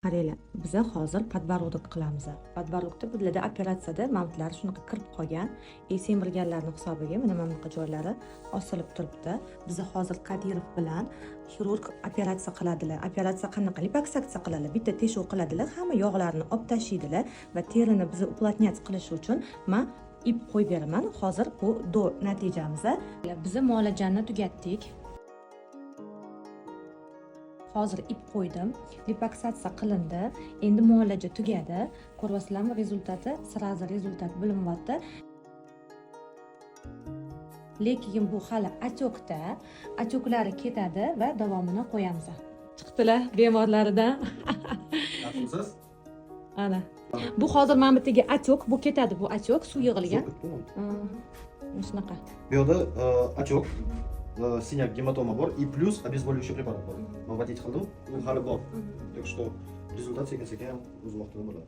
Qaranglar, biz hozir подбородок qilamiz. Подбородокda bizlarda operatsiyada mavtlar shunaqa kirib qolgan. Semirganlarning hisobiga mana bunaqa joylari osilib turibdi. Biz hozir Qodirov bilan xirurg operatsiya qiladilar. Operatsiya qanaqa? Liposuksiya qiladilar. Bitta teshuv qiladilar, hamma yog'larni olib tashlaydilar va terini biz uplotnять qilish uchun men ip qo'yib beraman. Hozir bu do natijamiz. Biz muolajani tugatdik. Hozir ip qo'ydim. Liposuksiya qilindi. Endi muolaja tugadi. Ko'ryapsizlarmi, rezultati, sразу rezultat bilinyapti. Lekin bu hali atokda, atoklari ketadi va davomini qo'yamiz. Chiqdilar bemorlaridan. Yaxshimisiz? Ana. Bu hozir mana bu yerga atok, bu ketadi, bu atok suv yig'ilgan. Shunaqa. Bu yerda achok, sinyak, gematoma bor и плюс обезболивающий препарат bor. Men va'dit qildim, u hali bor. Так что результат sekin-sekin o'z vaqtida bo'ladi.